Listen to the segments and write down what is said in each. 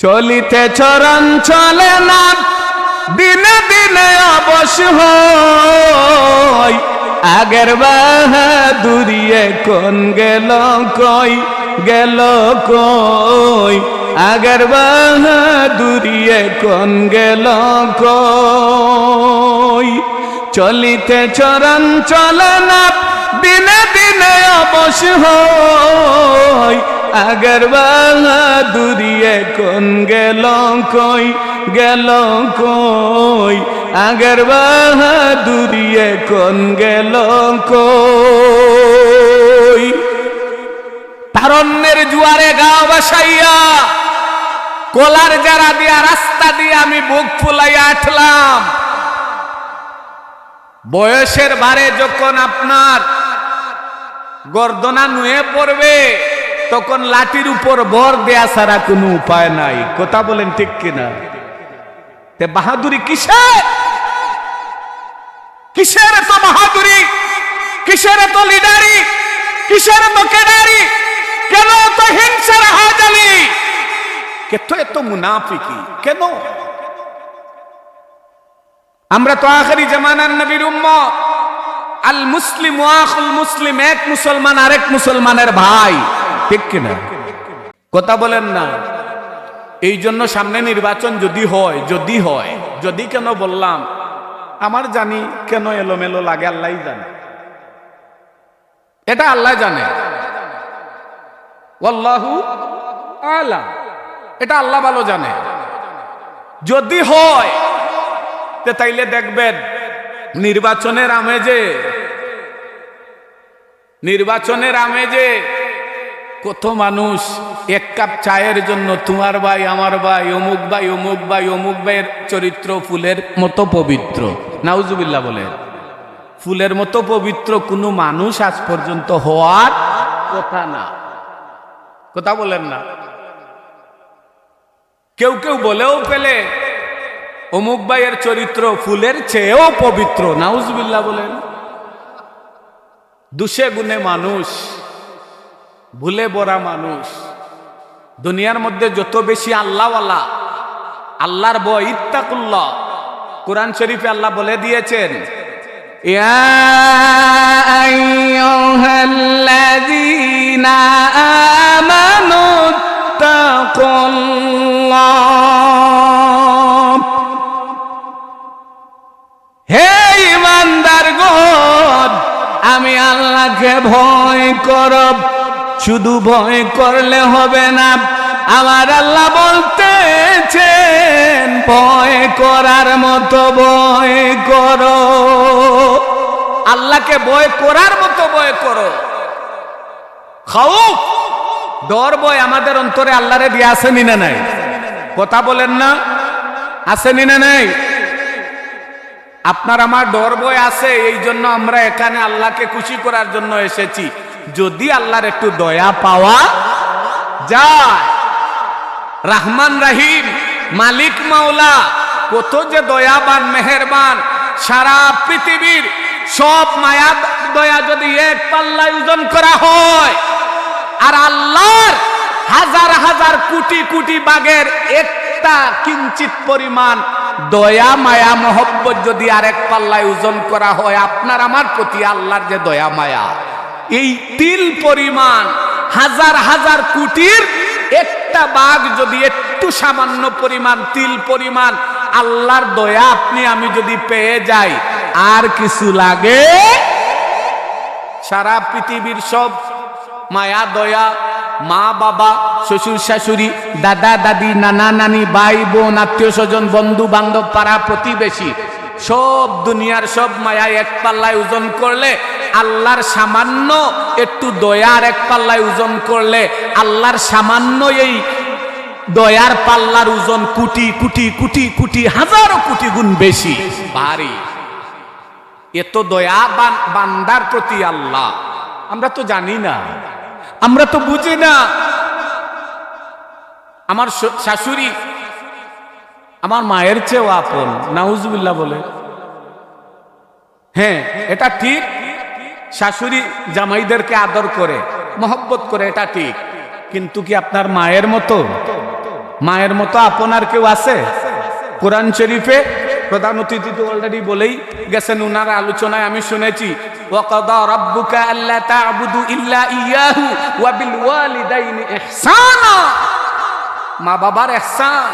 চলিতে চরণ চলে না, দিনে দিনে অবশ হয়। আগের বাহাদুরিয়ে কোন গেল কই, গেল কই। আগের বাহাদুরিয়ে কোন গেল কই। চলিতে চরণ চলে না, দিনে দিনে অবশ হয়। আগের বাহাদুরিয়ে কোন গেল কই, গেল কই। আগের বাহাদুরিয়ে কোন গেল কই। তারণ্যের জুয়ারে গাও বাসাইয়া, কোলার যারা দিয়া রাস্তা দিয়ে আমি বুক ফুলাইয়া আঠলাম। বয়সের ভারে যখন আপনার গর্দনা নুয়ে পড়বে, তখন লাঠির উপর ভর দেয়া ছাড়া কোনো উপায় নাই। কথা বলেন ঠিক কিনা? তে বাহাদুরি কিসের? কিসের এত বাহাদুরি? কিসের এত লিডারি? কিসের এত কেডারি? কেন এত হিংসার হাজালি? কেন এত মুনাফিকি? কেন? আমরা তো আখেরি জামানার নবীর উম্মত। আল মুসলিম ওয়াখুল মুসলিম, এক মুসলমান আরেক মুসলমানের ভাই, ঠিক কিনা? কথা বলেন না? এই জন্য সামনে নির্বাচন যদি হয়, যদি কেন বললাম, আমার জানি কেন এলোমেলো লাগে, আল্লাহ জানে। এটা আল্লাহ জানে, ওয়াল্লাহু আ'লাম। এটা আল্লাহ ভালো জানে। যদি হয় তাইলে দেখবেন নির্বাচনের আমেজে কত মানুষ এক কাপ চায়ের জন্য তোমার ভাই, আমার ভাই, অমুক ভাই, অমুক ভাই, অমুক ভাইয়ের চরিত্র ফুলের মতো পবিত্র। নাউজুবিল্লাহ বলেন। ফুলের মতো পবিত্র কোনো মানুষ আজ পর্যন্ত হওয়ার কথা না। কথা বলেন না? কেউ কেউ বলেও ফেলে অমুক ভাইয়ের চরিত্র ফুলের চেয়েও পবিত্র। নাউজুবিল্লাহ বলেন। দুষে গুণে মানুষ, ভুলে ভরা মানুষ। দুনিয়ার মধ্যে যত বেশি আল্লাহওয়ালা, আল্লাহর ভয়, ইত্তাকুল্লাহ, কোরআন শরীফে আল্লাহ বলে দিয়েছেন, ইয়া আইয়ুহাল্লাযীনা আমানু তাকুল্লাহ। হে ঈমানদারগণ, আমি আল্লাহকে ভয় করব। শুধু ভয় করলে হবে না, আমার আল্লাহ বলতেছেন ভয় করার মতো ভয় করো। আল্লাহকে ভয় করার মতো ভয় করো। খাউফ, ডর, ভয় আমাদের অন্তরে আল্লাহরে দিয়ে আসেনি না নাই? কথা বলেন না? আসেনি না নাই? আপনার আমার ডর ভয় আছে, এই জন্য আমরা এখানে আল্লাহকে খুশি করার জন্য এসেছি। যদি আল্লাহর একটু দয়া পাওয়া যায়, রহমান রহিম, মালিক মাওলা কত যে দয়াবান, মেহেরবান। সারা পৃথিবীর সব মায়া দয়া যদি এক পাল্লায় ওজন করা হয়, আর আল্লাহর হাজার হাজার কোটি কোটি ভাগের একটা কিঞ্চিত পরিমাণ দয়া, মায়া, মহব্বত যদি আরেক পাল্লায় ওজন করা হয়, আপনার আমার প্রতি আল্লাহর যে দয়া মায়া, এই তিল পরিমাণ, হাজার হাজার কোটির একটা ভাগ যদি একটু সামান্য পরিমাণ, তিল পরিমাণ আল্লাহর দয়া আপনি আমি যদি পেয়ে যাই, আর কিছু লাগে? সারা পৃথিবীর সব মায়া দয়া, মা বাবা, শ্বশুর শাশুড়ি, দাদা দাদি, নানা নানি, ভাই বোন, আত্মীয় স্বজন, বন্ধু বান্ধব, পাড়া প্রতিবেশী, সব দুনিয়ার সব মায়া এক পাল্লায় ওজন করলে, আল্লাহর সামান্য একটু দয়ার এক পাল্লায় ওজন করলে, আল্লাহর সামান্য এই দয়ার পাল্লার ওজন কোটি কোটি কোটি কোটি, হাজারো কোটি গুণ বেশি ভারী। এত দয়া বান্দার প্রতি আল্লাহ। আমরা তো জানি না, আমরা তো বুঝি না। আমার শাশুড়ি আমার মায়ের চেয়েও আপন। নাউজুবিল্লাহ বলে। হ্যাঁ, এটা ঠিক। শাশুড়ি জামাইদেরকে আদর করে, মহব্বত করে, এটা ঠিক। কিন্তু কি আপনার মায়ের মতো? মায়ের মতো আপনার কেউ আছে? কোরআন শরীফে প্রধান অতিথি তো অলরেডি বলেই গেছেন, উনার আলোচনায় আমি শুনেছি, ওয়াকাদা রাব্বুকা আল্লা তা'বুদু ইল্লা ইয়াহু ওয়া বিল ওয়ালিদাইনি ইহসানা। মা বাবার ইহসান,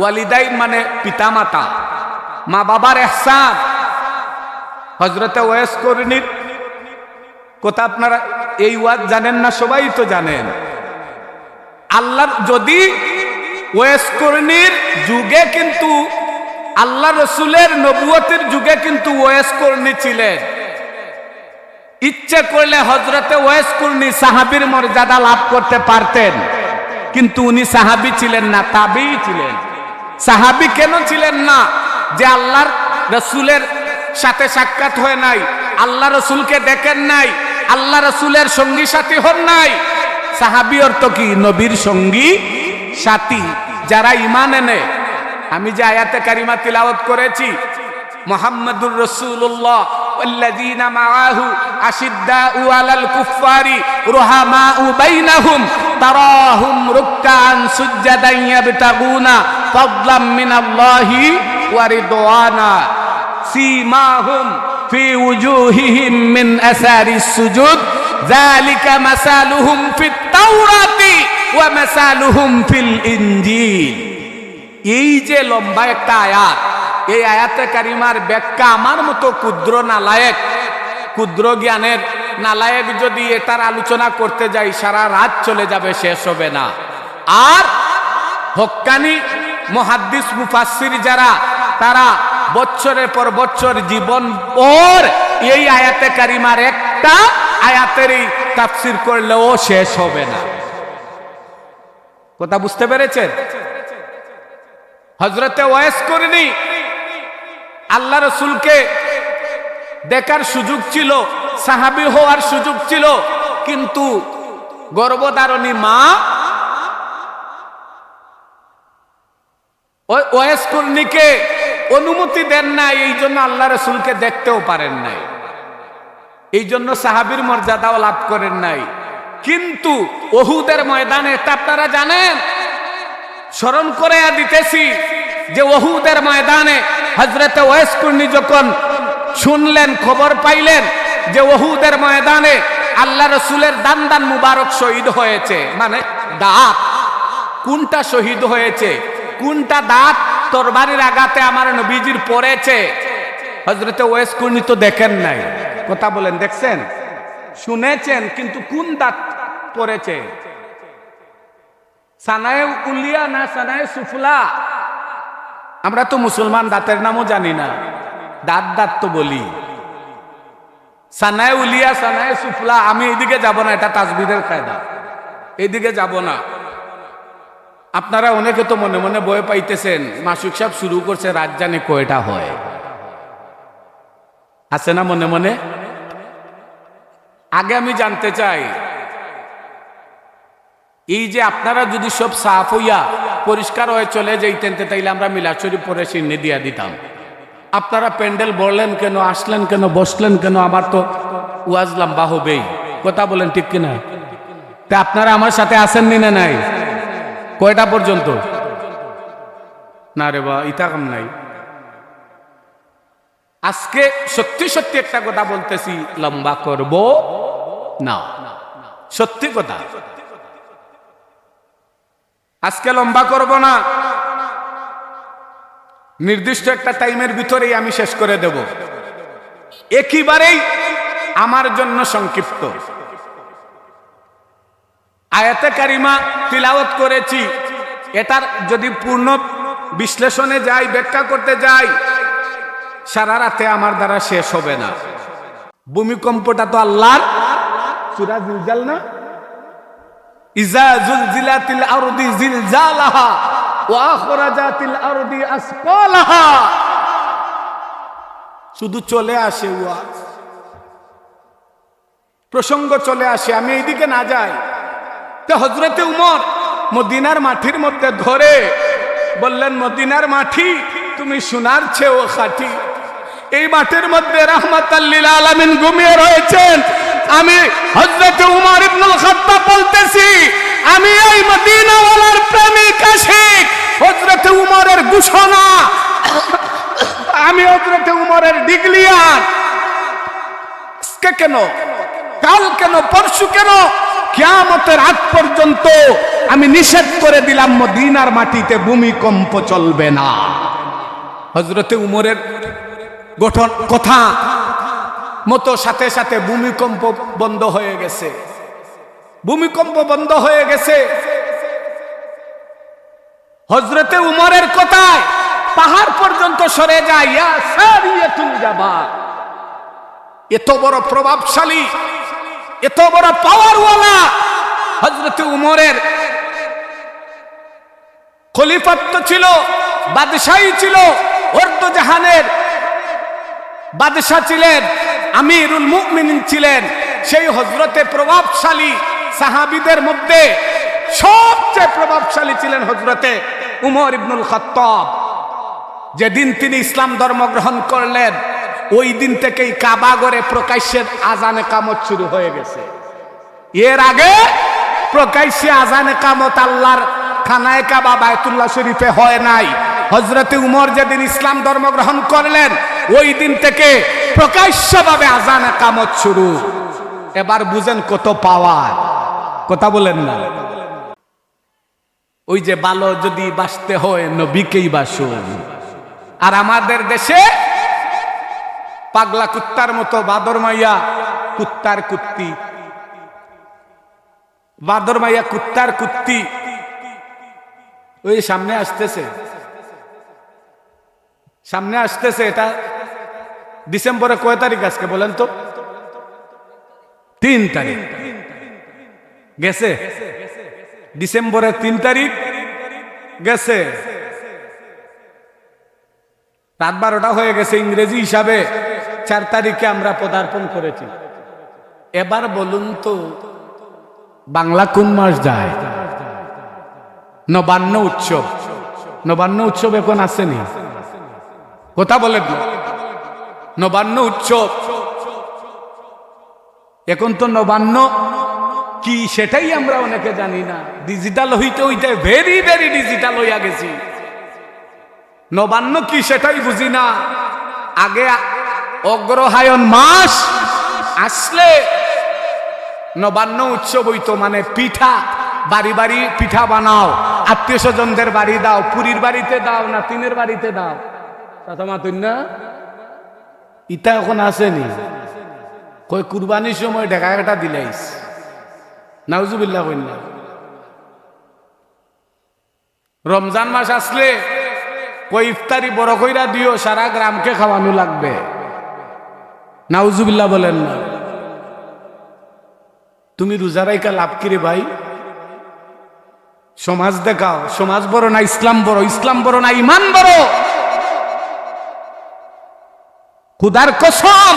ওয়ালিদাইন মানে পিতামাতা, মা বাবার ইহসান। হযরতে ওয়াইস করণীর কথা আপনারা এই ওয়াজ জানেন না? সবাই তো জানেন। আল্লাহ যদি ওয়াইস করণীর যুগে কিন্তু আল্লাহ রসুলের নবুয়তের যুগে কিন্তু ওয়াইস করণী ছিলেন। ইচ্ছে করলে হযরতে ওয়াইস করণী সাহাবীর মর্যাদা লাভ করতে পারতেন, কিন্তু উনি সাহাবী ছিলেন না, তাবেঈ ছিলেন। সাহাবী কেন ছিলেন না? যে আল্লাহর রসুলের সাথে সাক্ষাৎ হয় নাই, আল্লাহ রসুলকে দেখেন নাই, আল্লাহ রসুলের সঙ্গী সাথী হন নাই। সাহাবী অর্থ কি? নবীর সঙ্গী সাথী, যারা ঈমান এনে। আমি যে আয়াতে কারিমা তিলাওয়াত করেছি, মুহাম্মাদুর রাসূলুল্লাহ ওয়াল্লাযীনা মাআহু আশিদ্দাউ আলাল কুফফারি রুহামাউ বাইনাহুম তারাহুম রুকআন সুজদান ইয়াবতাগুনা ফাদলাম মিনাল্লাহি ওয়া রিদওয়ানা সীমাহুম ফি উজুহিহিম মিন আসারিস সুজুদ যালিকা মাসালুহুম ফিত তাওরাতি ওয়া মাসালুহুম ফিল ইনজিল। এই যে লম্বা একটা আয়াত, এই আয়াতে কারিমার ব্যাখ্যা আমার মতো ক্ষুদ্র নালায়েক, ক্ষুদ্র জ্ঞানের নালায়েক যদি এটার আলোচনা করতে যাই, সারা রাত চলে যাবে, শেষ হবে না। আর হক্কানি মুহাদ্দিস মুফাসসির যারা, তারা বছরের পর বছর জীবন পর এই আয়াতে কারিমার একটা আয়াতেরই তাফসীর করলেও শেষ হবে না। কথা বুঝতে পেরেছেন? হযরতে ওয়াইস করণী আল্লাহ রসুলকে দেখার সুযোগ ছিল, সাহাবী হওয়ার সুযোগ ছিল, কিন্তু গর্ভধারণী মা ওয়াইস করণীকে অনুমতি দেন নাই, এই জন্য আল্লাহ রসুলকে দেখতেও পারেন নাই, এই জন্য সাহাবীর মর্যাদাও লাভ করেন নাই। কিন্তু উহুদের ময়দানে, এটা আপনারা জানেন, স্মরণ করে দিতেছি যে উহুদের ময়দানে হযরতে ওয়াইস করণী যখন শুনলেন, খবর পাইলেন যে উহুদের ময়দানে আল্লাহ রসুলের দান দান মুবারক শহীদ হয়েছে, মানে দাঁত কোনটা শহীদ হয়েছে, কোনটা দাঁত তরবারির আঘাতে আমার নবীজির পড়েছে, হযরতে ওয়াইস করণী তো দেখেন নাই। কথা বলেন, দেখছেন? শুনেছেন, কিন্তু কোন দাঁত পড়েছে? সানায়ে উলিয়া না সানায়ে সুফলা? আমরা তো মুসলমান, দাঁতের নামও জানি না, দাঁত দাঁত তো বলি। সানায়ে উলিয়া সানায়ে সুফলা, আমি এইদিকে যাব না, এটা তাজবিদের কায়দা, এইদিকে যাব না। আপনারা অনেকে তো মনে মনে ভয় পাইতেছেন, মাসুক সাহেব শুরু করছে, রাত জানে কয়টা হয়, আছে না মনে মনে? আগে আমি জানতে চাই, এই যে আপনারা যদি সব সাফ হইয়া পরিষ্কার হয়ে চলে যাইতেন, তাইলে আমরা মিলাদ শরীফ পরে সিন্নি দিয়া দিতাম। আপনারা প্যান্ডেল বললেন কেন, আসলেন কেন, বসলেন কেন? আমার তো ওয়াজ লম্বা হবেই। কথা বলেন, ঠিক কিনা? তা আপনারা আমার সাথে আসেননি না নাই? কয়টা পর্যন্ত? না রে বা, ইতা কাম নাই। আজকে সত্যি সত্যি একটা কথা বলতেছি, লম্বা করব না, সত্যি কথা। আজকে লম্বা করব না, নির্দিষ্ট একটা টাইমের ভিতরেই আমি শেষ করে দেব, একেবারেই আমার জন্য সংক্ষিপ্ত। আয়াতে কারিমা তিলাওয়াত করেছি, এটার যদি পূর্ণ বিশ্লেষণে যাই, ব্যাখ্যা করতে যাই, সারা রাতে আমার দ্বারা শেষ হবে না। ভূমিকম্পটা তো আল্লাহর, সূরা জিলজাল না? ইজা জুলজিলাতিল আরদি জিলজালাহা ওয়া আখরাজাতিল আরদি আসকালাহা। শুধু চলে আসে ওয়াজ, প্রসঙ্গ চলে আসে, আমি এইদিকে না যাই। তো হযরতে উমর মদিনার মাটির মধ্যে ধরে বললেন, মদিনার মাটি তুমি সোনার চেয়েও খাঁটি, এই মাটির মধ্যে রাহমাতাল লিল আলামিন ঘুমিয়ে রয়েছেন। আমি হযরতে উমর ইবনুল খাত্তাব বলতেছি, আমি এই মদিনাওয়ালার প্রেমিক আশিক হযরত উমরের ঘোষণা, আমি হযরত উমরের ডিগলিয়ার। আজকে কেন, কাল কেন, পরশু কেন, কিয়ামতের আগ পর্যন্ত আমি নিষেধ করে দিলাম মদিনার মাটিতে ভূমিকম্প চলবে না। হযরতে উমরের গঠন কথা মতো সাথে সাথে ভূমিকম্প বন্ধ হয়ে গেছে, ভূমিকম্প বন্ধ হয়ে গেছে। হযরতে উমরের কথায় পাহাড় পর্যন্ত সরে যায়। ইয়া সারিয়াতুল জাবাল, এত বড় প্রভাবশালী, এত বড় পাওয়ারওয়ালা হযরতে উমরের খলিফাত্ব ছিল, বাদশাহী ছিল, অর্ধ জাহানের বাদশাহ ছিলেন, আমিরুল মুমিনিন ছিলেন। সেই হযরতে প্রভাবশালী সাহাবীদের মধ্যে সবচেয়ে প্রভাবশালী ছিলেন হযরতে উমর ইবনুল খাত্তাব। যেদিন তিনি ইসলাম ধর্ম গ্রহণ করলেন ওই দিন থেকেই কাবা ঘরে প্রকাশ্যের আজান একামত শুরু হয়ে গেছে। এর আগে প্রকাশ্যে আজান একামত আল্লাহর খানায়ে কাবা বায়তুল্লাহ শরীফে হয় নাই। হযরতে উমর যেদিন ইসলাম ধর্ম গ্রহণ করলেন ওই দিন থেকে প্রকাশ্যভাবে আজান একামত শুরু। এবার বুঝেন কত পাওয়ার, কথা বলেন না। ওই যে ভালো যদি বাসতে হয় নবীকেই বাসুন। আর আমাদের দেশে পাগলা কুত্তার মতো বাদর মাইয়া কুত্তার কুত্তি, বাদর মাইয়া কুত্তার কুত্তি ওই সামনে আসতেছে, সামনে আসতেছে। এটা ডিসেম্বরে কয় তারিখ আজকে বলেন তো? 3 তারিখ গেছে, ডিসেম্বরের 3 তারিখ গেছে। রাত 12টা হয়ে গেছে, ইংরেজি হিসাবে 4 তারিখে আমরা পদার্পণ করেছি। এবার বলুন তো বাংলা কোন মাস যায়? নবান্ন উৎসব, নবান্ন উৎসব এখন আসেনি, কথা বলেন না। নবান্ন উৎসব এখন তো নবান্ন কি সেটাই আমরা অনেকে জানি না। ডিজিটাল হইতে হইতে ভেরি ভেরি ডিজিটাল হইয়া গেছি। নবান্ন কি সেটাই বুঝি না। আগে অগ্রহায়ণ মাস আসলে নবান্ন উৎসব হইতো, মানে পিঠা, বাড়ি বাড়ি পিঠা বানাও, আত্মীয় স্বজনদের বাড়ি দাও, পুরীর বাড়িতে দাও, নাতিনের বাড়িতে দাও। না ইটা এখন আসেনি। কই কুরবানির সময় ঢাকা একটা দিলাইস, নাউজুবিল্লাহ কইনা। রমজান মাস আসলে কই ইফতারি বড় কইরা দিও, সারা গ্রামকে খাওয়ানো লাগবে, নাউজুবিল্লাহ বলেন না। তুমি রোজা রাইকা লাভ কি রে ভাই? সমাজ দেখাও, সমাজ বড় না ইসলাম বড়, ইসলাম বড় না ইমান বড়? খুদার কসম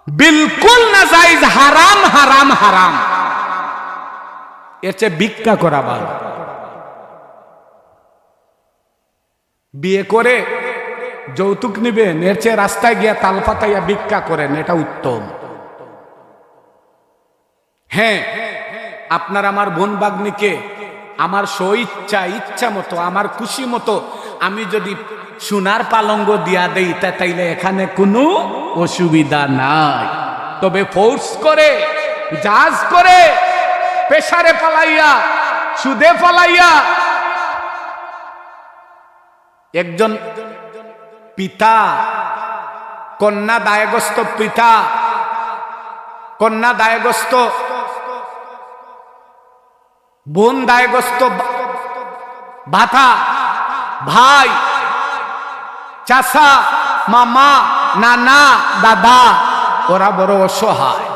বিলকুল না জায়েজ, হারাম হারাম হারাম। এর চেয়ে ভিক্ষা করা ভালো। বিয়ে করে যৌতুক নিবেন, এর চেয়ে রাস্তায় গিয়া তাল পাতাইয়া ভিক্ষা করেন, এটা উত্তম। হ্যাঁ, আপনার আমার বোন বাগ্নিকে আমার স্বইচ্ছা, ইচ্ছা মতো, আমার খুশি মতো আমি যদি সোনার পালঙ্গ দিয়া দেই তাইলে এখানে কোনো অসুবিধা নাই। তবে ফোর্স করে, জাজ করে, পেশারে পালাইয়া, সুদে পালাইয়া একজন পিতা, কন্যা দায়গ্রস্ত পিতা, কন্যা দায়গ্রস্ত, বোন দায়গ্রস্ত, ভাতা, ভাই, চাচা, মামা, নানা, দাদা, ওরা বড় অসহায়,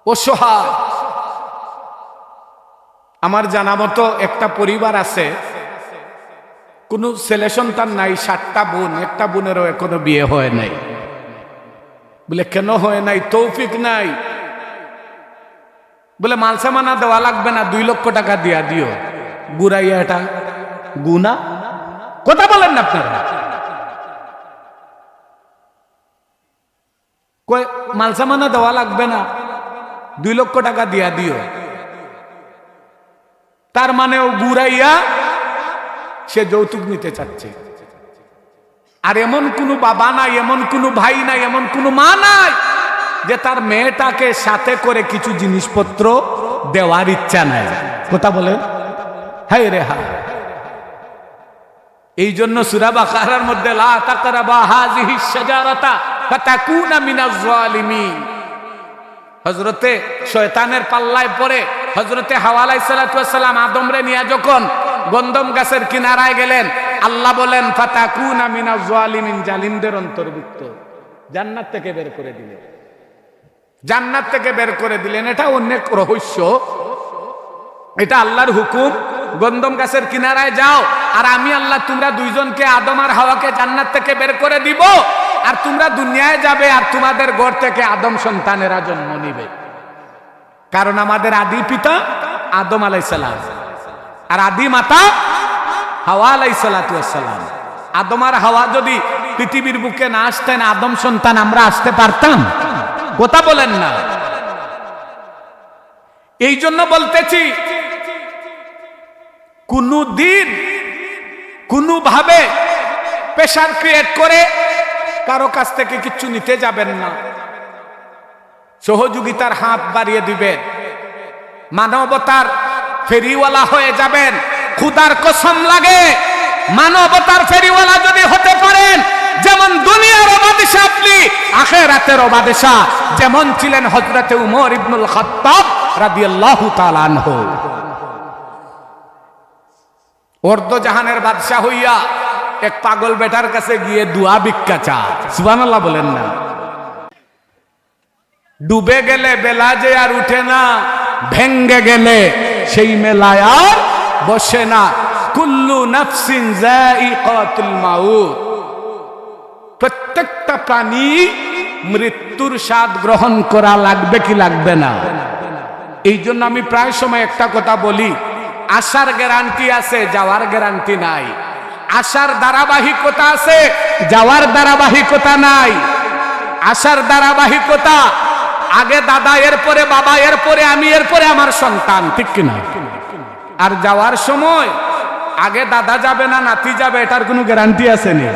অসহায়। আমার জানা মতো একটা পরিবার আছে, কোনো ছেলে সন্তান নাই, 7টা বোন, একটা বোনেরও এখনো বিয়ে হয় নাই। বলে কেন হয় নাই? তৌফিক নাই। বলে মালসামানা দেওয়া লাগবে না, 2 লক্ষ টাকা দিয়া দিও। গুড়াইয়া এটা গুনা, কথা বলেন না আপনারা? মালসামানা দেওয়া লাগবে না, 2 লক্ষ টাকা দিয়া দিও। তার মানে ও বুড়াইয়া সে যৌতুক নিতে চাচ্ছে। আর এমন কোনো বাবা নাই, এমন কোনো ভাই নাই, এমন কোনো মা নাই যে তার মেয়েটাকে সাথে করে কিছু জিনিসপত্র দেওয়ার ইচ্ছা নাই। কথা বলে হাই রে হা। এই জন্য সূরা বাকারার মধ্যে লা তাকরাবা হাযিহিশ শাজারাতা ফাতাকুনা মিনাজ জালিমিন, হযরতে শয়তানের পাল্লায় পড়ে হযরতে হাওয়া আলাইহিস সালাতু ওয়াস সালাম আদমরে নিয়ে যখন গন্ধম গাছের কিনারায় গেলেন, আল্লাহ বলেন ফাতাকুনা মিনাজ জালিমিন, জালিমদের অন্তর্ভুক্ত। জান্নাত থেকে বের করে দিলেন, জান্নাত থেকে বের করে দিলেন। এটা অনেক রহস্য, এটা আল্লাহর হুকুম। গন্ধম গাছের কিনারায় যাও, আর আমি আল্লাহ তোমরা দুইজনকে আদম আর হাওয়াকে জান্নাত থেকে বের করে দিব, আর তোমরা দুনিয়ায় যাবে, আর তোমাদের ঘর থেকে আদম সন্তানেরা জন্ম নিবে। কারণ আমাদের আদি পিতা আদম আলাইহিস সালাম আর আদি মাতা হাওয়া আলাইহিস সালাতু ওয়াস সালাম। আদম আর হাওয়া যদি পৃথিবীর বুকে না আসতেন, আদম সন্তান আমরা আসতে পারতাম? কথা বলেন না। এই জন্য বলতেছি, কোনো দিন কোনোভাবে প্রেশার ক্রিয়েট করে কারো কাছ থেকে কিচ্ছু নিতে যাবেন না। সহযোগিতার হাত বাড়িয়ে দিবেন, মানবতার ফেরিওয়ালা হয়ে যাবেন। খুদার কসম লাগে, মানবতার ফেরিওয়ালা যদি হতে পারেন, যেমন দুনিয়ার বাদশা আপনি আখিরাতের বাদশা, যেমন ছিলেন হযরতে উমর ইবনুল খাত্তাব রাদিয়াল্লাহু তাআলা আনহু। অর্ধজাহানের বাদশা হইয়া এক পাগল বেটার কাছে গিয়ে দুয়া ভিক্ষা চা। সুবহানাল্লাহ বলেন না। ডুবে গেলে বেলা যে আর উঠে না, ভেঙ্গে গেলে সেই মেলায় আর বসে না। কুল্লু নাফসিন যায়িকাতুল মাউত, প্রত্যেকটা প্রাণী মৃত্যুর স্বাদ গ্রহণ করা লাগবে কি লাগবে না? এই জন্য আমি প্রায় সময় একটা কথা বলি, আসার গ্যারান্টি আছে, যাওয়ার গ্যারান্টি নাই। আসার ধারাবাহিকতা আছে, যাওয়ার ধারাবাহিকতা নাই। আসার ধারাবাহিকতা, আগে দাদা, এরপরে বাবা, এরপরে আমি, এরপরে আমার সন্তান, ঠিক কিনা? আর যাওয়ার সময় আগে দাদা যাবে না নাতি যাবে, এটার কোনো গ্যারান্টি আছে নি?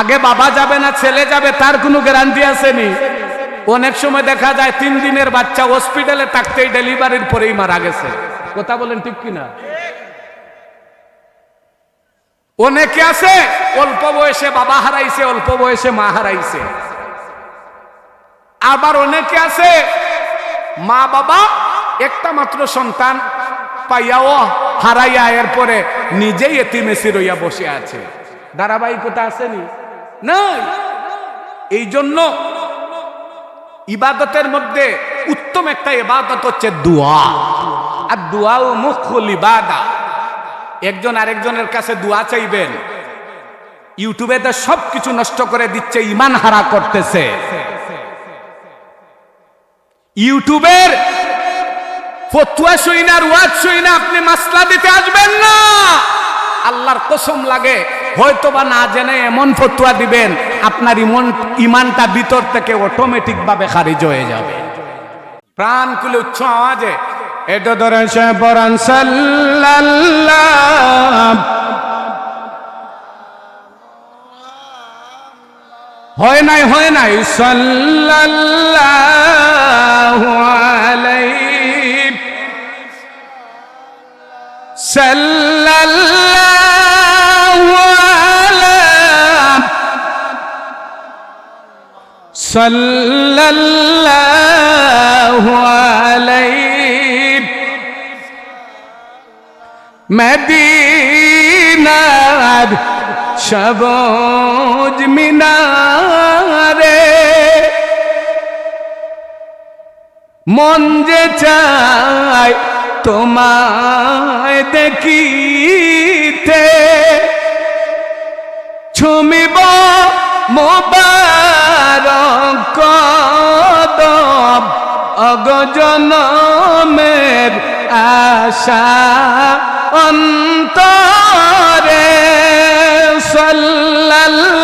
আগে বাবা যাবে না ছেলে যাবে, তার কোনো গ্যারান্টি আছে নি? অনেক সময় দেখা যায় 3 দিনের বাচ্চা হসপিটালে থাকতেই ডেলিভারির পরেই মারা গেছে। কথা বলেন ঠিক কিনা? অনেকে আছে অল্প বয়সে বাবা হারাইছে, অল্প বয়সে মা হারাইছে। আবার অনেকে আছে মা বাবা একটা মাত্র সন্তান পাইয়াও হারাইয়া এরপরে নিজেই এতিমেসি রইয়া বসে আছে। ধারাবাহিকতা আসেনি? নাই। এই জন্য ইবাদতের মধ্যে উত্তম একটা ইবাদত হচ্ছে দোয়া। আর দোয়াও মুখুল ইবাদা। একজন আরেকজনের কাছে দোয়া চাইবেন, ইউটিউবে তো সবকিছু নষ্ট করে দিচ্ছে, ইমান হারা করতেছে। ইউটিউবের ফতোয়া শুইনা, ওয়াজ শুইনা আপনি মাসলা দিতে আসবেন না। আল্লাহর কসম লাগে, হয়তোবা না জেনে এমন ফতোয়া দিবেন আপনার ইমানটা ভিতর থেকে অটোমেটিক ভাবে খারিজ হয়ে যাবে। প্রাণ খুলে উচ্চ আওয়াজে এটা ধরে সে পরান সাল্লাল্লাহ, হয় নাই হয় নাই, সাল্লাল্লাহু আলাইহি সাল্লাল্লাহু আলাইহি সাল্লাল্লাহু আলাইহি মদিনার সবুজ মিনারে মন যে চায় তোমায় দেখিতে, ছুমিব মোবারক কদম অগজনমের আশা অন্তরে, সাল্লাল্লাহু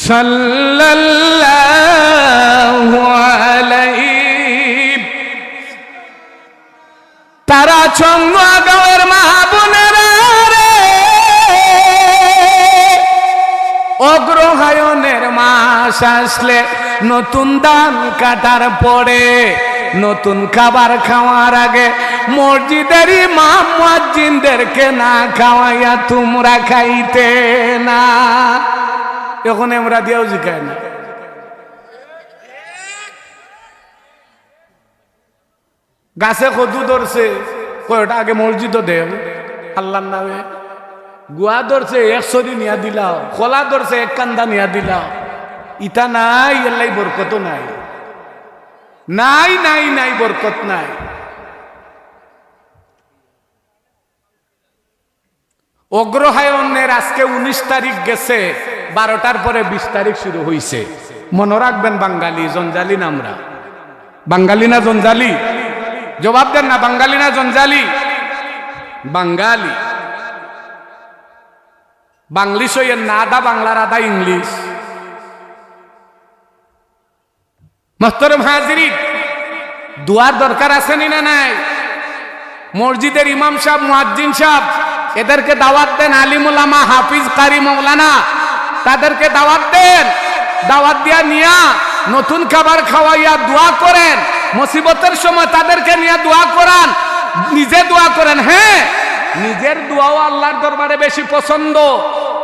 সাল্লাল্লাহু আলাইহি। তারা চঙ্গ গাঁয়ের মা বোনেরা রে, অগ্রহায়ণের মাস আসলে নতুন ধান কাটার পরে নতুন খাবার খাওয়ার আগে মসজিদের ইমাম মুয়াজ্জিনদেরকে না খাওয়াইয়া তোমরা খাইতে না। এখন আমরা দিয়েও জিখায় না। গাছে কদু ধরছে, কয়টা আগে মসজিদও দেব আল্লাহর নামে। গুয়া ধরছে 100 নিয়া দিলাও, কলা ধরছে 1 কান্দা নিয়া দিলাও। ইটা নাই, এলাই বরকত নাই, নাই নাই নাই, বরকত নাই। অগ্রহায়ণের আজকে 19 তারিখ গেছে, 12টার পরে 20 তারিখ শুরু হয়েছে। মনে রাখবেন বাঙালি জঞ্জালি না, আমরা বাঙালি না জঞ্জালি? জবাব দেন না, বাঙালি না জঞ্জালি? বাঙালি। বাংলিশ হইয়ের না, আদা বাংলার আদা ইংলিশ। মোহতরম হাজিরিন, দুয়ার দরকার আছে না নাই? মসজিদের ইমাম সাহেব, মুয়াজ্জিন সাহেব, এদেরকে দাওয়াত দেন। আলিম উলামা, হাফিজ, কারি, মৌলানা, তাদেরকে দাওয়াত দেন। দাওয়াত দিয়া নিয়া নতুন খাবার খাওয়াইয়া দোয়া করেন। মুসিবতের সময় তাদেরকে নিয়ে দোয়া করান, নিজে দোয়া করেন। হ্যাঁ, নিজের দোয়াও আল্লাহর দরবারে বেশি পছন্দ,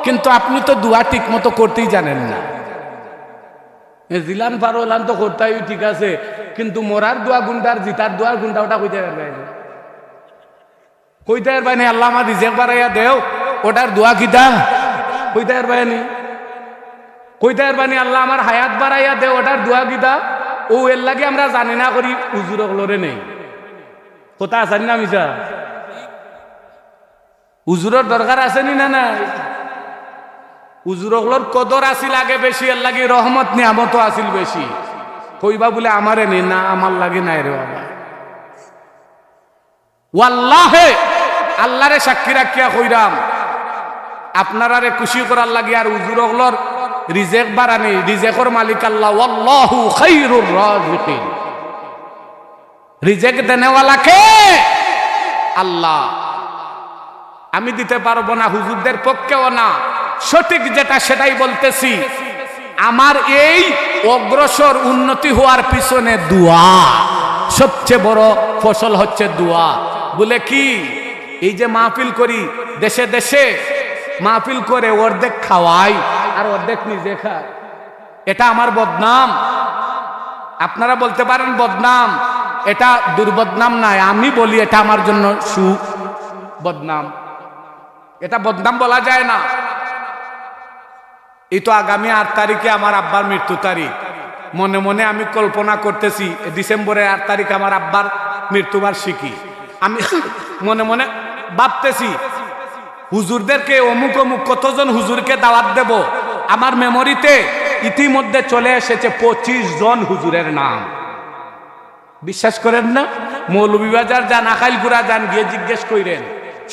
কিন্তু আপনি তো দোয়া ঠিক মতো করতেই জানেন না। জিলান পারলাম তো করতেই ঠিক আছে, কিন্তু মোরার দোয়া গুন্ডার জিতার দোয়ার গুন্ডা ওটা কইতে পারবেন, কইতে পারবেন। আল্লাহ আমার রিজেক বাড়াইয়া দেও, ওটার দোয়া কিতা কইতে পারবেন? কইতে পারবেন আল্লাহ আমার হায়াত বাড়াইয়া দেও, ওটার দোয়া কিতা? ও এর লাগে আমরা জানি না করি, উজুরক লড়ে নেই। কথা আছেন না মিশা? উজুরের দরকার আছে নি না নাই? উজুরকলর কদর আসিল আগে বেশি, এর লাগে রহমত নিয়ামত আসিল বেশি। কইবা বলে আমারে নি না, আমার লাগে নাই রে বাবা। ওয়াল্লাহে আল্লাহরে সাক্ষী রাখিয়া কইরাম, আপনারারে খুশি করার লাগে আর উজুরকলর রিজেক বাড়ানি, রিজেকর মালিক আল্লাহ। ওয়াল্লাহু খায়রুর রাযিকিন। রিজেক দেনেওয়ালা কে? আল্লাহ। আমি দিতে পারবো না, হুজুরদের পক্ষেও না। সঠিক যেটা সেটাই বলতেছি। আমার এই অগ্রসর উন্নতি হওয়ার পিছনে দোয়া, সবচেয়ে বড় ফসল হচ্ছে দোয়া। বলে কি, এই যে মাহফিল করি, দেশে দেশে মাহফিল করে অর্ধেক খাওয়াই আর অর্ধেক নিজে খায়, এটা আমার বদনাম? আপনারা বলতে পারেন বদনাম, এটা দুর্বদনাম নাই। আমি বলি এটা আমার জন্য বদনাম। এটা বদনাম বলা যায় না। এই তো আগামী 8 তারিখে আমার আব্বার মৃত্যু তারিখ। মনে মনে আমি কল্পনা করতেছি, ডিসেম্বরের 8 তারিখ আমার আব্বার মৃত্যুবার্ষিকী। আমি মনে মনে ভাবতেছি হুজুরদেরকে অমুক অমুক কতজন হুজুরকে দাওয়াত দেব। আমার মেমোরিতে ইতিমধ্যে চলে এসেছে 25 জন হুজুরের নাম। বিশ্বাস করেন না? মৌলভীবাজার যান, আকাইলপুরা যান, গিয়ে জিজ্ঞেস করেন।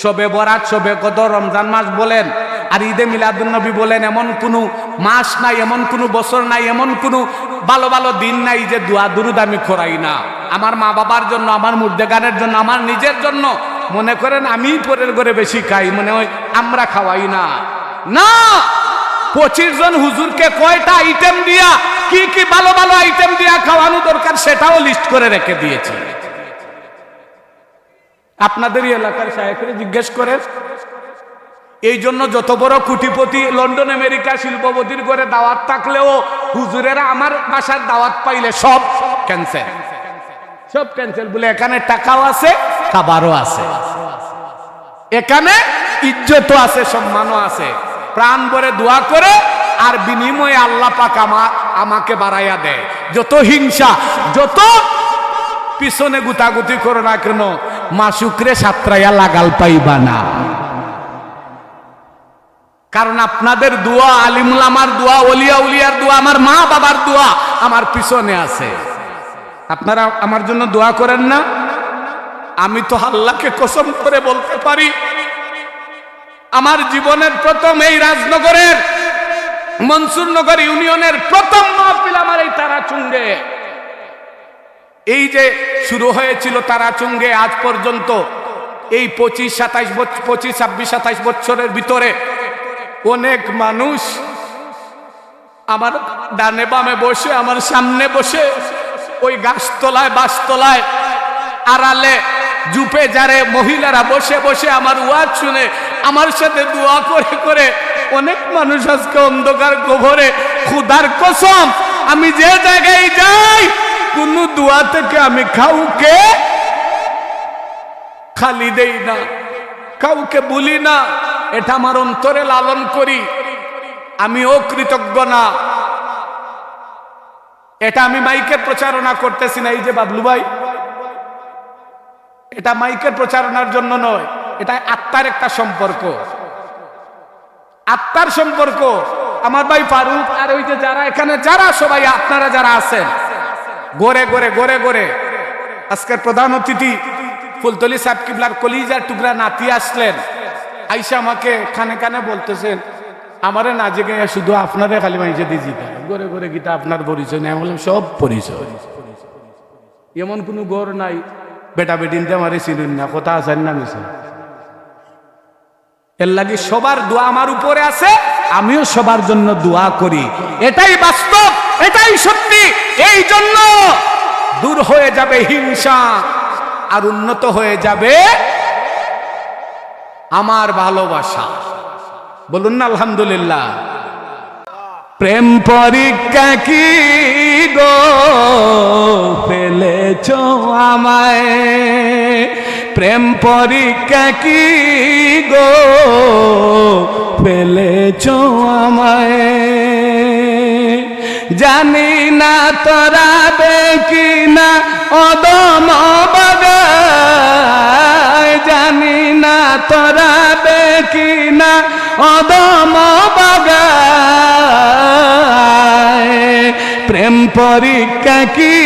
শবে বরাত, শবে কদর, রমজান মাস বলেন আর ঈদে মিলাদুন্নবী বলেন, এমন কোনো মাস নাই, এমন কোনো বছর নাই, এমন কোনো ভালো ভালো দিন নাই যে দোয়া দুরুদ আমি করাই না। আমার মা বাবার জন্য, আমার মুর্দেগানের জন্য, আমার নিজের জন্য। মনে করেন আমি পরের ঘরে বেশি খাই, মনে হয় আমরা খাওয়াই না। না, 25 জন হুজুরকে কয়টা আইটেম দিয়া, কি কি ভালো ভালো আইটেম দিয়া খাওয়ানো দরকার সেটাও লিস্ট করে রেখে দিয়েছি। আপনাদের এলাকার শায়েখরে জিজ্ঞেস করে। এই জন্য যত বড় কোটিপতি, লন্ডন আমেরিকা শিল্পপতির ঘরে দাওয়াত থাকলেও হুজুরেরা আমার বাসার দাওয়াত পাইলে সব ক্যান্সেল, সব ক্যান্সেল। বলে এখানে টাকাও আছে, খাবারও আছে, এখানে ইজ্জতও আছে, সম্মানও আছে। প্রাণ ভরে দোয়া করে আর বিনিময়ে আল্লাহ পাক আমাকে বাড়াইয়া দেয়। যত হিংসা, যত পিছনে গুতাগুতি করো না কেন, মাসুকরে সাতরাইয়া লাগাল পাইবা না। কারণ আপনাদের দোয়া, আলিমুল আমার দোয়া, ওলিয়া উলিয়ার দোয়া, আমার মা বাবার দোয়া আমার পিছনে আছে। আপনারা আমার জন্য দোয়া করেন না? আমি তো আল্লাহকে কসম করে বলতে পারি, আমার জীবনের প্রথম এই রাজনগরের মনসুরনগর ইউনিয়নের প্রথম মাহফিল আমার এই তারাচুঙ্গে। এই যে শুরু হয়েছিল তারাচুঙ্গে, আজ পর্যন্ত এই 25-27 বছরের ভিতরে অনেক মানুষ আমার ডানে বামে বসে, আমার সামনে বসে, ওই গাছতলায় বাসতলায় আড়ালে জুপে যারে মহিলারা বসে বসে আমার ওয়াজ শুনে আমার সাথে দোয়া করে করে অনেক মানুষ আজকে অন্ধকার কবরে। খুদার কসম, আমি যে জায়গায় যাই কোন দোয়া থেকে আমি কাউকে খালি দেই না, কাউকে বলি না। এটা আমার অন্তরে লালন করি। আমি অকৃতজ্ঞ না। এটা আমি মাইকের প্রচারণা করতেছি না। এই যে বাবলু ভাই, এটা মাইকের প্রচারণার জন্য নয়, এটা আত্মার একটা সম্পর্ক, আত্মার সম্পর্ক। আমার ভাই ফারুক আর ওই যে যারা এখানে যারা সবাই আপনারা যারা আছেন, গড়ে গড়ে গড়ে গড়ে আজকের প্রধান অতিথি ফুলতলি সাহেব কিবলার কলিজার টুকরা নাতি আসলেন। আইসা আমাকে কানে কানে বলতেছেন, আমারে না জেগে শুধু আপনারে খালি মাইজে দিয়েছি, গড়ে গড়ে গীতা আপনার পরিচয় নেই। আমি বললাম সব পরিচয়, এমন কোনো গড় নাই বেটা বেটিনতে আমারে চিনুন না, কথা আছেন না মিশন। এর লাগে সবার দোয়া আমার উপরে আছে, আমিও সবার জন্য দোয়া করি। এটাই বাস্তব, এটাই সত্যি। এই জন্য দূর হয়ে যাবে হিংসা আর উন্নত হয়ে যাবে আমার ভালোবাসা। বলুন না আলহামদুলিল্লাহ। প্রেম পরীক্ষা কি গো ফেলেছ আমায়, প্রেম পরীক্ষা কি গো ফেলেছ আমায়, জানি না তোরা দেখি না অদম বাগায়, জানি না তোরা দেখি না অদম বাগায়, প্রেম পরীক্ষা কি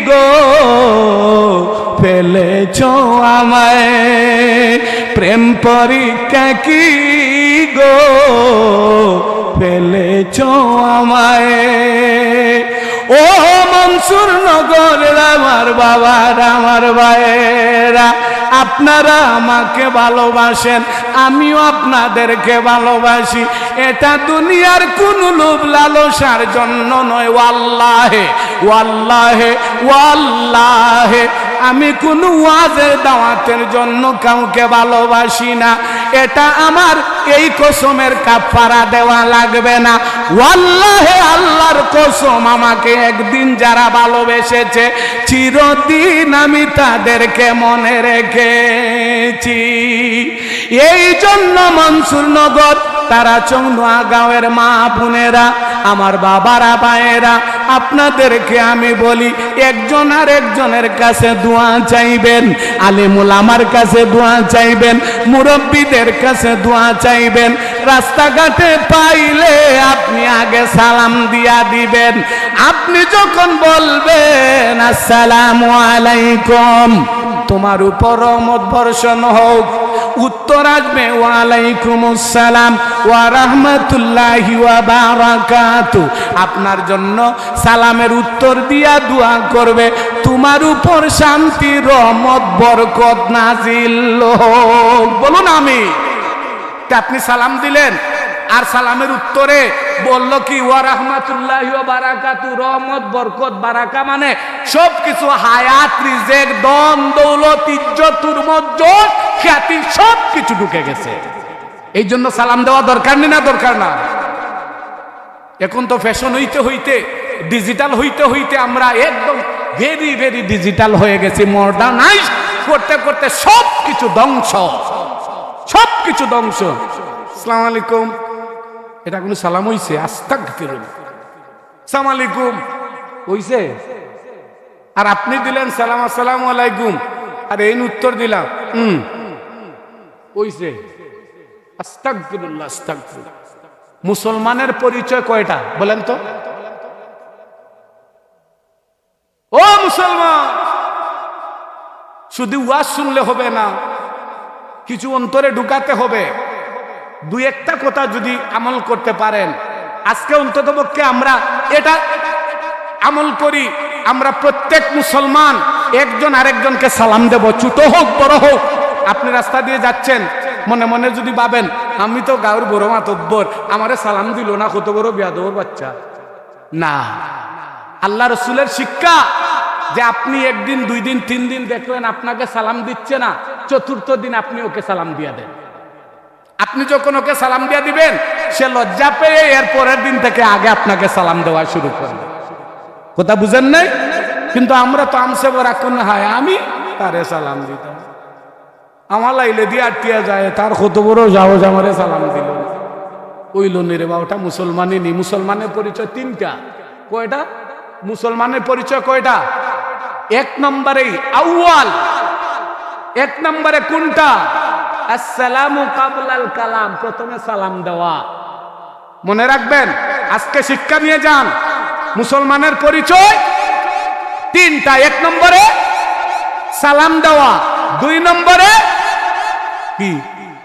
গো ফেলেছ আমায়, প্রেম পরীক্ষা কি গো ফেলেছ আমায়। ও মনসুর নগরের আমার বাবার আমার ভাইয়েরা, আপনারা আমাকে ভালোবাসেন, আমিও আপনাদেরকে ভালোবাসি। এটা দুনিয়ার কোন লোভ লালসার জন্য নয়। ওয়াল্লাহে ওয়াল্লাহে ওয়াল্লাহে আমি কোন ওয়াজের দাওয়াতের জন্য কাউকে ভালোবাসি না। এটা আমার এই কসমের কাফারা দেওয়া লাগবে না। ওয়াল্লাহে আল্লাহর কসম, আমাকে একদিন যারা ভালোবেসেছে চিরদিন আমি তাদেরকে মনে রেখেছি। এই জন্য মনসুরনগর তারাচং নোয়াগাঁওয়ের মা বোনেরা, আমার বাবারা ভাইয়েরা, আপনাদেরকে আমি বলি, একজন আর একজনের কাছে দোয়া চাইবেন, আলেমুল আমার কাছে দোয়া চাইবেন, মুরব্বীদের কাছে দোয়া চাইবেন। রাস্তাঘাটে পাইলে আপনি আগে সালাম দিয়া দিবেন। আপনি যখন বলবেন আসসালামু আলাইকুম, তোমার উপর রহমত বর্ষণ হোক, উত্তর আসবে ওয়ালাইকুম আসসালাম ওয়া রাহমাতুল্লাহি ওয়া বারাকাতু। আপনার জন্য সালামের উত্তর দিয়া দোয়া করবে, তোমার উপর শান্তি রহমত বরকত নাজিল হোক। বলুন আমি। আপনি সালাম দিলেন আর সালামের উত্তরে বলল কি ওয়া রাহমাতুল্লাহি ওয়া বারাকাতু, রহমত বরকত বারাকা মানে সবকিছু, হায়াত রিজেক দন দৌলত ইজ্জত মজ্জত খ্যাতি সবকিছু ঢুকে গেছে। এই জন্য সালাম দেওয়া দরকার নেই না? দরকার না। এখন তো ফ্যাশন হইতে হইতে ডিজিটাল হইতে হইতে আমরা একদম ভেরি ভেরি ডিজিটাল হয়ে গেছি। মডার্নাইজ করতে করতে সবকিছু ধ্বংস, সবকিছু ধ্বংস। আসসালামু আলাইকুম, এটা কোনো সালাম হইছে? আস্তাগফিরুল্লাহ। আসসালামু আলাইকুম হইছে? আর আপনি দিলেন সালাম আসসালামু আলাইকুম, আর এই উত্তর দিলাম হইছে? আস্তাগফিরুল্লাহ আস্তাগফিরুল্লাহ। মুসলমানের পরিচয় কয়টা বলেন তো? ও মুসলমান, শুধু ওয়াজ শুনলে হবে না, কিছু অন্তরে ঢুকাতে হবে। দুই একটা কথা যদি আমল করতে পারেন, আজকে অন্ততপক্ষে আমরা এটা আমল করি, আমরা প্রত্যেক মুসলমান একজন আরেকজনকে সালাম দেব, ছোট হোক বড় হোক। আপনি রাস্তা দিয়ে যাচ্ছেন, মনে মনে যদি ভাবেন আমি তো গাঁর বড় মাতব্বর, আমারে সালাম দিল না, কত বড় বিয়াদব বাচ্চা। না, আল্লাহ রসুলের শিক্ষা যে আপনি একদিন, 2 দিন, 3 দিন দেখলেন আপনাকে সালাম দিচ্ছে না, চতুর্থ দিন আপনি ওকে সালাম দিয়া দেন। আপনি যখন ওকে সালাম দিয়া দিবেন, সে লজ্জা পেয়ে এর পরের দিন থেকে আগে আপনাকে সালাম দেওয়া শুরু করবে। কথা বুঝেন নাই? কিন্তু আমরা তো আমসে বড় কোন হায়, আমি তারে সালাম দিতাম, আমার লাইলে দিয়ে আটটিয়া যায়, তার কত বড় যাও আমারে সালাম দিল। ওইল রে বা, ওটা মুসলমানই নি। মুসলমানের পরিচয় 3টা। কয়টা মুসলমানের পরিচয়? কয়টা? 1 নম্বরে আউয়াল, 1 নম্বরে কোনটা? আসসালামু কাবলাল কালাম, প্রথমে সালাম দেওয়া। মনে রাখবেন, আজকে শিক্ষা নিয়ে যান। মুসলমানের পরিচয় 3টা। 1 নম্বরে সালাম দেওয়া, 2 নম্বরে কি?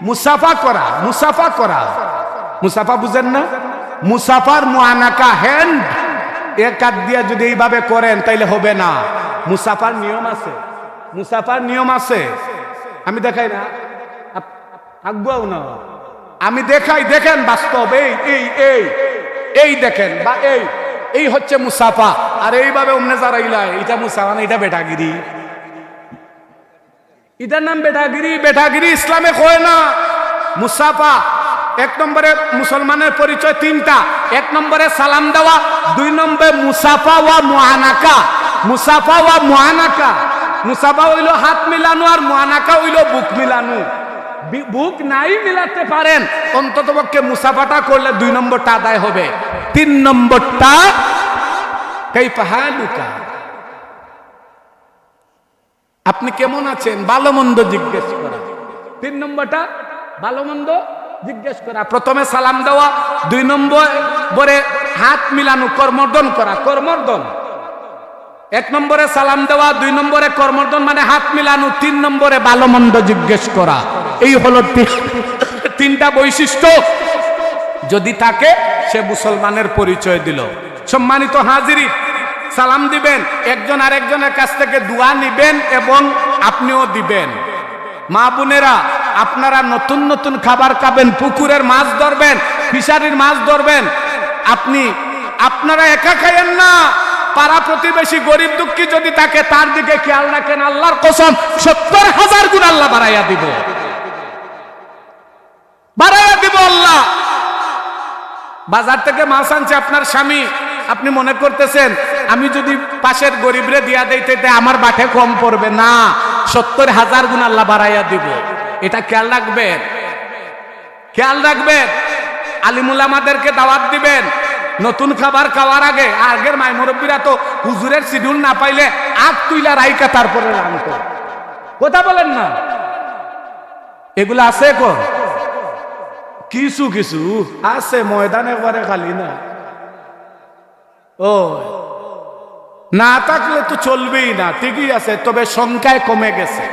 মুসাফা করা। মুসাফা করা, মুসাফা বুঝেন না? মুসাফার মুআনাকা, হ্যান্ড এক হাত দিয়া যদি এইভাবে করেন তাইলে হবে না। মুসাফার নিয়ম আছে, মুসাফার নিয়ম আছে। আমি দেখাই না, আগুয়াও না, আমি দেখাই, দেখেন বাস্তব। এই দেখেন, বা এই হচ্ছে মুসাফা। আর এইভাবে অমনে যারাইলা, এটা মুসাফা না, এটা বেটাগিরি। এটার নাম বেটাগিরি। বেটাগিরি ইসলামে কয় না। মুসাফা 1 নম্বরে মুসলমানের পরিচয় 3টা। 1 নম্বরে সালাম দেওয়া, 2 নম্বরে মুসাফা ওয়া মুআনাকা। মুসাফা ওয়া মুআনাকা, মুসাফা হইল হাত মিলানো, আর মুআনাকা হইল বুক মিলানো। বুক নাই মিলাতে পারেন, অন্ততপক্ষে মুসাফাটা করলে 2 নম্বরটা আদায় হবে। 3 নম্বরটা কাইফা হালুকা, আপনি কেমন আছেন, ভালো মন্দ জিজ্ঞেস করা। 3 নম্বরটা ভালো মন্দ জিজ্ঞেস করা। প্রথমে সালাম দেওয়া, 2 নম্বরে হাত মিলানো, করমর্দন করা। করমর্দন 1 নম্বরে সালাম দেওয়া, 2 নম্বরে করমর্দন মানে হাত মিলানো, 3 নম্বরে ভালো মন্দ জিজ্ঞেস করা। এই হলো 3টা বৈশিষ্ট্য যদি থাকে, সে মুসলমানের পরিচয় দিল। সম্মানিত হাজিরি, সালাম দিবেন, একজন আরেকজনের কাছ থেকে দোয়া নিবেন এবং আপনিও দিবেন। মা বোনেরা, আপনারা নতুন নতুন খাবার খাবেন, পুকুরের মাছ ধরবেন, ফিশারির মাছ ধরবেন। আপনারা একা খাইয়েন না, পাড়া প্রতিবেশী গরিব দুঃখী যদি থাকে তার দিকে খেয়াল রাখেন। আল্লাহর কসম 70,000 গুণ আল্লাহ বাড়াইয়া দিব, বাড়াইয়া দিব আল্লাহ। বাজার থেকে মাছ আনছে আপনার স্বামী, আপনি মনে করতেছেন আমি যদি পাশের গরিবরে দিয়া দিতে আমার বাটে কম পড়বে না, 70,000 গুণ আল্লাহ বাড়াইয়া দিব। এটা খেয়াল রাখবেন, খেয়াল রাখবেন। আলিমুল আমাদেরকে দাওয়াত দিবেন নতুন খাবার খাওয়ার আগে। আগের মাই মুরব্বীরা তো হুজুরের শিডিউল না পাইলে আগ তুইলা রাইকা তারপরে রাখতো। কথা বলেন না, এগুলো আছে এখন? কিছু কিছু আছে, ময়দানে পরে খালি না। ও না থাকলে তো চলবেই না, ঠিকই আছে, তবে সংখ্যায় কমে গেছে।